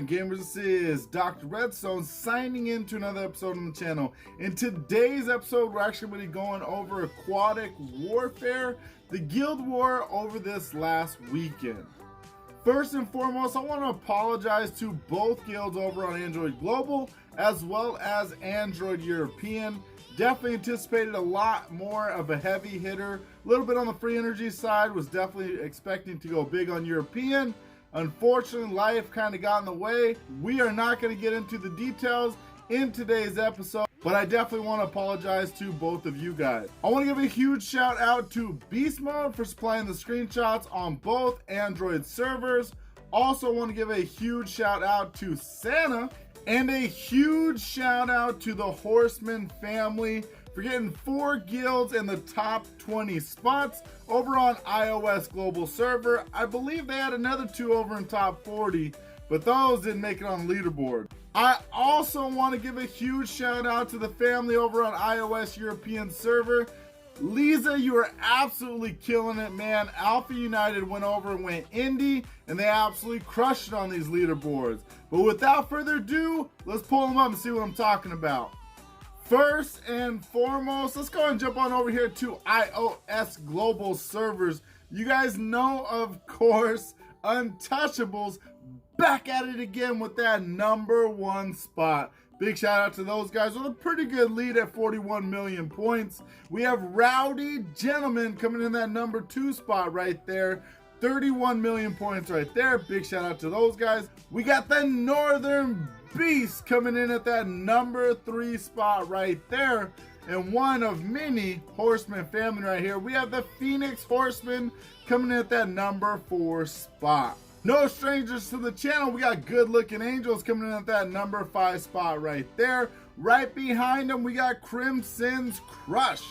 going, gamers? This is Doctorredstone signing in to another episode on the channel. In today's episode, we're actually going to be going over Aquatic Warfare, the Guild War over this last weekend. First and foremost, I want to apologize to both guilds over on Android Global as well as Android European. Definitely anticipated a lot more of a heavy hitter. A little bit on the free energy side, was definitely expecting to go big on European. Unfortunately, life kind of got in the way. We are not going to get into the details in today's episode, but I definitely want to apologize to both of you guys. I want to give a huge shout out to Beast Mode for supplying the screenshots on both Android servers. Also want to give a huge shout out to Santa and a huge shout out to the Horseman family for getting 4 guilds in the top 20 spots over on iOS global server. I believe they had another 2 over in top 40, but those didn't make it on leaderboard. I also want to give a huge shout out to the family over on iOS European server. Leeza, you are absolutely killing it, man. Alpha United went over and went indie, and they absolutely crushed it on these leaderboards. But without further ado, let's pull them up and see what I'm talking about. First and foremost, let's go and jump on over here to iOS global servers. You guys know, of course, Untouchables back at it again with that #1 spot. Big shout out to those guys with a pretty good lead at 41 million points. We have Rowdy Gentleman coming in that #2 spot right there. 31 million points right there. Big shout out to those guys. We got the Northern Beast coming in at that #3 spot right there. And one of many Horseman family right here. We have the Phoenix Horseman coming in at that #4 spot. No strangers to the channel, we got Good Looking Angels coming in at that #5 spot right there. Right behind them, we got Crimson's Crush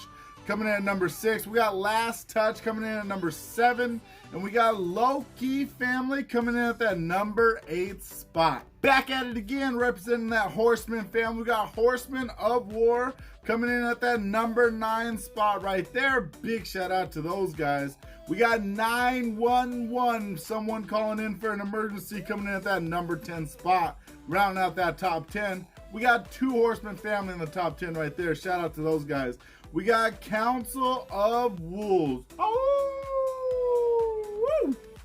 coming in at #6. We got Last Touch coming in at #7. And we got Low-Key Family coming in at that #8 spot. Back at it again, representing that Horseman family. We got Horsemen of War coming in at that #9 spot right there. Big shout out to those guys. We got 911, someone calling in for an emergency, coming in at that #10 spot. Rounding out that top 10. We got 2 Horseman family in the top 10 right there. Shout out to those guys. We got Council of Wolves.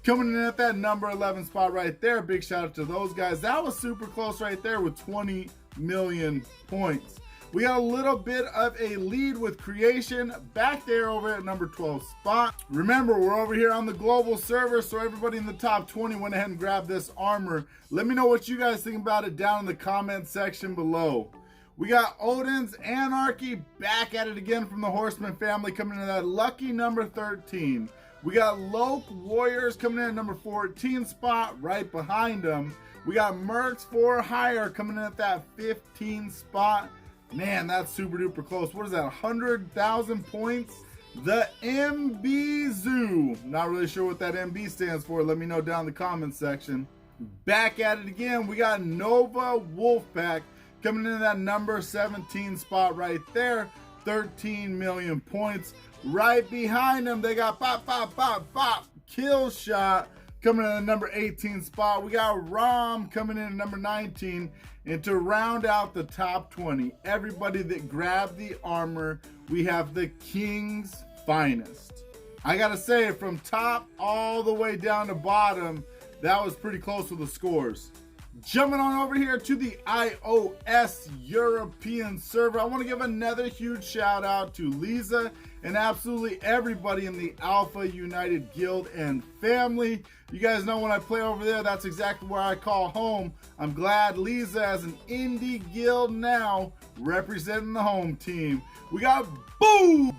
Coming in at that #11 spot right there. Big shout out to those guys. That was super close right there with 20 million points. We got a little bit of a lead with Creation back there over at #12 spot. Remember, we're over here on the global server, so everybody in the top 20 went ahead and grabbed this armor. Let me know what you guys think about it down in the comment section below. We got Odin's Anarchy back at it again from the Horseman family, coming in that lucky #13. We got Loke Warriors coming in at #14 spot right behind them. We got Mercs for Hire coming in at that 15 spot. Man, that's super duper close. What is that, 100,000 points? The MB Zoo. Not really sure what that MB stands for. Let me know down in the comment section. Back at it again. We got Nova Wolfpack coming in that #17 spot right there. 13 million points. Right behind them, they got Kill Shot coming in at #18 spot. We got Rom coming in at #19. And to round out the top 20, everybody that grabbed the armor, we have the King's Finest. I gotta say, from top all the way down to bottom, that was pretty close with the scores. Jumping on over here to the iOS European server, I want to give another huge shout out to Leeza and absolutely everybody in the Alpha United Guild and family. You guys know when I play over there, that's exactly where I call home. I'm glad Leeza has an indie guild now representing the home team. We got Boom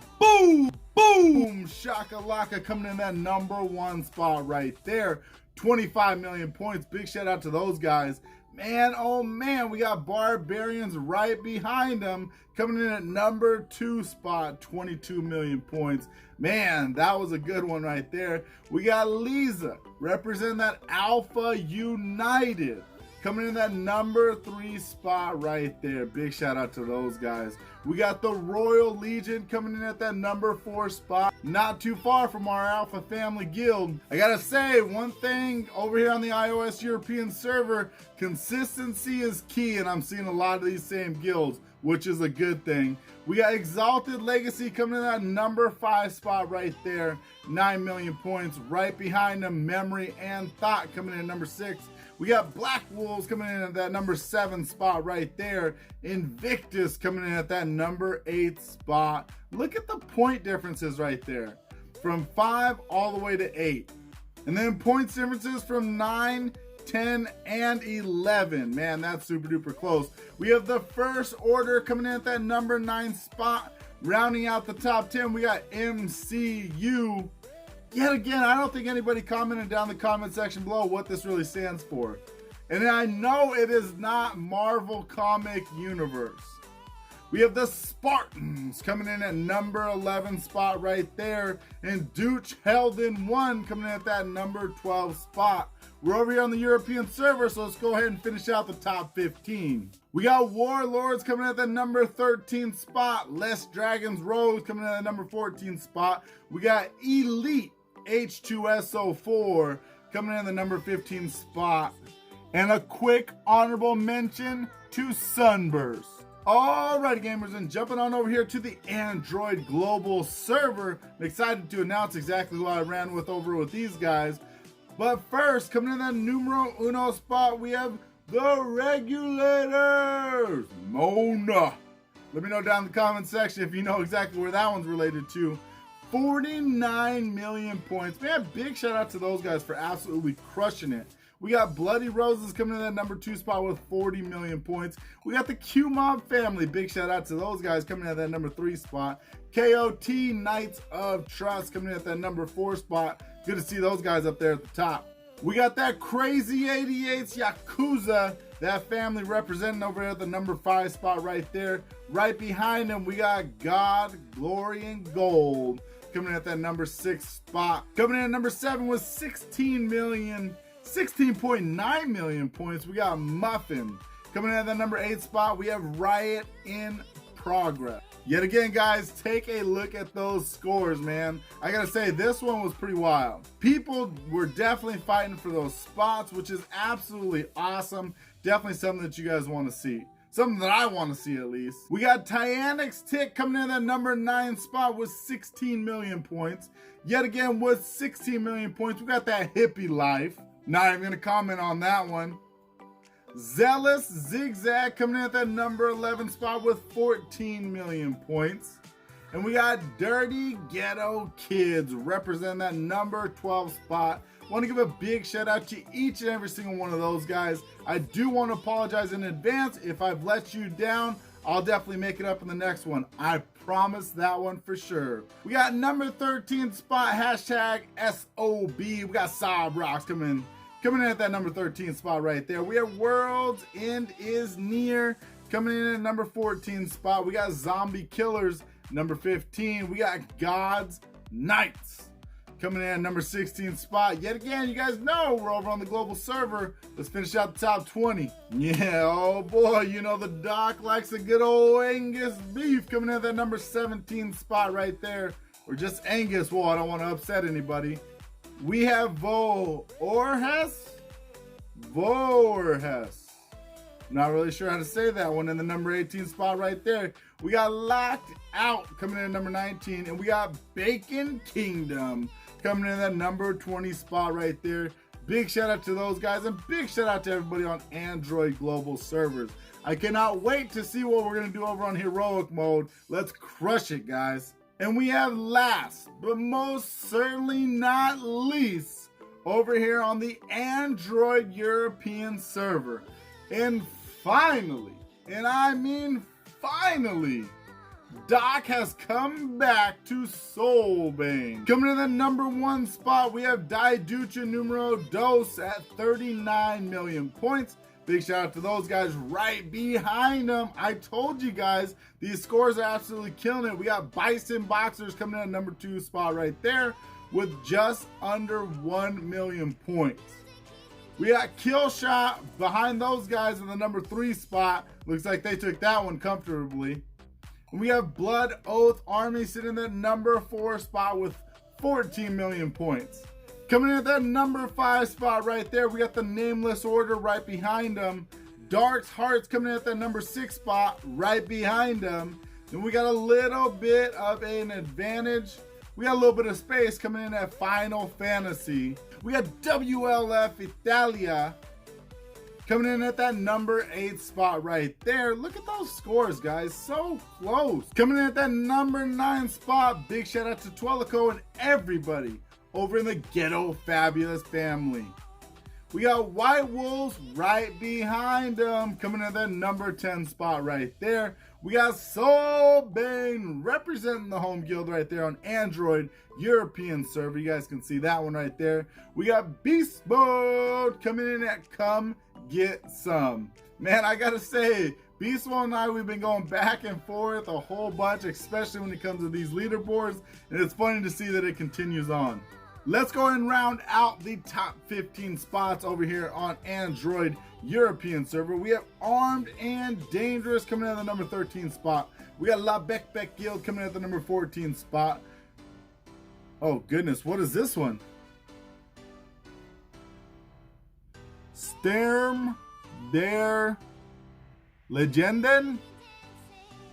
Shakalaka coming in that #1 spot right there. 25 million points. Big shout out to those guys. Man, oh man, we got Barbarians right behind them coming in at #2 spot. 22 million points. Man, that was a good one right there. We got Leeza representing that Alpha United coming in that number 3 spot right there. Big shout out to those guys. We got the Royal Legion coming in at that number 4 spot. Not too far from our Alpha Family Guild. I gotta say, one thing over here on the iOS European server, consistency is key, and I'm seeing a lot of these same guilds, which is a good thing. We got Exalted Legacy coming in that number 5 spot right there. 9 million points. Right behind them, Memory and Thought coming in at number 6. We got Black Wolves coming in at that number 7 spot right there. Invictus coming in at that number 8 spot. Look at the point differences right there. From 5 all the way to 8. And then points differences from 9, 10, and 11. Man, that's super duper close. We have the First Order coming in at that number 9 spot. Rounding out the top 10, we got MCU. Yet again, I don't think anybody commented down the comment section below what this really stands for. And I know it is not Marvel Comic Universe. We have the Spartans coming in at number 11 spot right there. And Dooch Helden 1 coming in at that number 12 spot. We're over here on the European server, so let's go ahead and finish out the top 15. We got Warlords coming in at the number 13 spot. Less Dragons Rose coming in at the number 14 spot. We got Elite H2SO4 coming in at the number 15 spot. And a quick honorable mention to Sunburst. Alrighty gamers, and jumping on over here to the Android global server. I'm excited to announce exactly who I ran with over with these guys. But first, coming in that numero uno spot, we have the Regulators, Mona. Let me know down in the comment section if you know exactly where that one's related to. 49 million points. Man, big shout out to those guys for absolutely crushing it. We got Bloody Roses coming in at number 2 spot with 40 million points. We got the Q Mob family. Big shout out to those guys coming in at that number 3 spot. KOT Knights of Trust coming in at that number 4 spot. Good to see those guys up there at the top. We got that Crazy 88's Yakuza, that family representing over there at the number 5 spot right there. Right behind them, we got God, Glory, and Gold coming in at that number 6 spot. Coming in at number 7 with 16.9 million points. We got Muffin. Coming in at that number 8 spot, we have Riot in Progress. Yet again, guys, take a look at those scores, man. I gotta say, this one was pretty wild. People were definitely fighting for those spots, which is absolutely awesome. Definitely something that you guys want to see. Something that I want to see, at least. We got Tyanix Tick coming in at number 9 spot with 16 million points. Yet again, with 16 million points, we got that Hippie Life. Not even gonna comment on that one. Zealous Zigzag coming in at that number 11 spot with 14 million points. And we got Dirty Ghetto Kids representing that number 12 spot. Want to give a big shout out to each and every single one of those guys. I do want to apologize in advance if I've let you down. I'll definitely make it up in the next one. I promise that one for sure. We got number 13 spot, hashtag SOB. We got Sob Rocks coming in at that number 13 spot right there. We have World's End is Near coming in at number 14 spot. We got Zombie Killers, number 15. We got God's Knights coming in at number 16 spot. Yet again, you guys know we're over on the global server. Let's finish out the top 20. Yeah, oh boy, you know the doc likes a good old Angus beef coming in at that number 17 spot right there. Or just Angus. Whoa, I don't want to upset anybody. We have Vorhes. Not really sure how to say that one in the number 18 spot right there. We got Locked Out coming in at number 19. And we got Bacon Kingdom coming in at number 20 spot right there. Big shout out to those guys and big shout out to everybody on Android global servers. I cannot wait to see what we're going to do over on heroic mode. Let's crush it, guys. And we have last, but most certainly not least, over here on the Android European server. And finally, and I mean finally, Doc has come back to Soulbane. Coming in the number 1 spot, we have Daiducha Numero Dos at 39 million points. Big shout out to those guys right behind them. I told you guys, these scores are absolutely killing it. We got Bison Boxers coming in at number 2 spot right there with just under 1 million points. We got Killshot behind those guys in the number 3 spot. Looks like they took that one comfortably. And we have Blood Oath Army sitting in the number 4 spot with 14 million points. Coming in at that number 5 spot right there, we got the Nameless Order right behind them. Dark's Hearts coming in at that number 6 spot right behind them. Then we got a little bit of an advantage. We got a little bit of space coming in at Final Fantasy. We got WLF Italia coming in at that number 8 spot right there. Look at those scores, guys. So close. Coming in at that number 9 spot. Big shout out to Twelico and everybody over in the Ghetto Fabulous family. We got White Wolves right behind them, coming in at that number 10 spot right there. We got Soulbane representing the home guild right there on Android European server. You guys can see that one right there. We got Beast Mode coming in at Come Get Some. Man, I gotta say, Beast Mode and I, we've been going back and forth a whole bunch, especially when it comes to these leaderboards, and it's funny to see that it continues on. Let's go and round out the top 15 spots over here on Android European server. We have Armed and Dangerous coming in at the number 13 spot. We got La Bec Bec Guild coming in at the number 14 spot. Oh goodness, what is this one? Sturm der Legenden?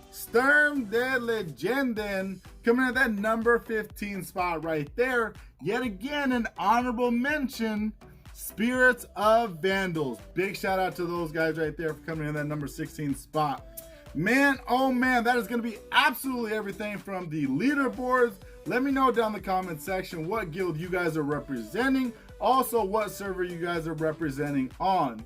Sturm der Legenden coming in at that number 15 spot right there. Yet again, an honorable mention, Spirits of Vandals. Big shout out to those guys right there for coming in that number 16 spot. Man, oh man, that is going to be absolutely everything from the leaderboards. Let me know down in the comment section what guild you guys are representing. Also, what server you guys are representing on.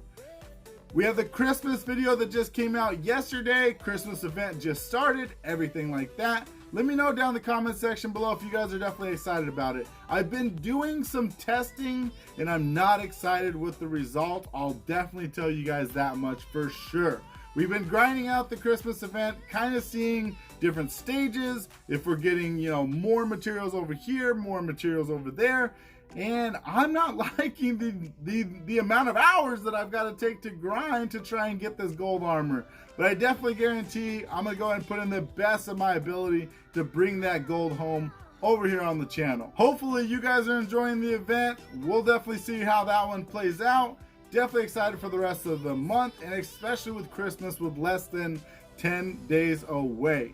We have the Christmas video that just came out yesterday. Christmas event just started, everything like that. Let me know down in the comment section below if you guys are definitely excited about it. I've been doing some testing and I'm not excited with the result. I'll definitely tell you guys that much for sure. We've been grinding out the Christmas event, kind of seeing different stages, if we're getting, you know, more materials over here, more materials over there. And I'm not liking the amount of hours that I've got to take to grind to try and get this gold armor. But I definitely guarantee I'm going to go ahead and put in the best of my ability to bring that gold home over here on the channel. Hopefully you guys are enjoying the event. We'll definitely see how that one plays out. Definitely excited for the rest of the month, and especially with Christmas with less than 10 days away.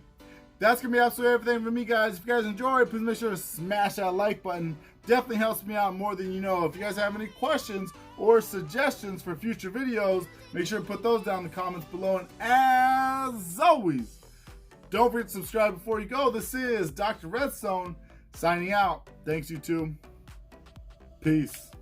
That's going to be absolutely everything for me, guys. If you guys enjoyed, please make sure to smash that like button. Definitely helps me out more than you know. If you guys have any questions or suggestions for future videos, make sure to put those down in the comments below. And as always, don't forget to subscribe before you go. This is Dr. Redstone signing out. Thanks, YouTube. Peace.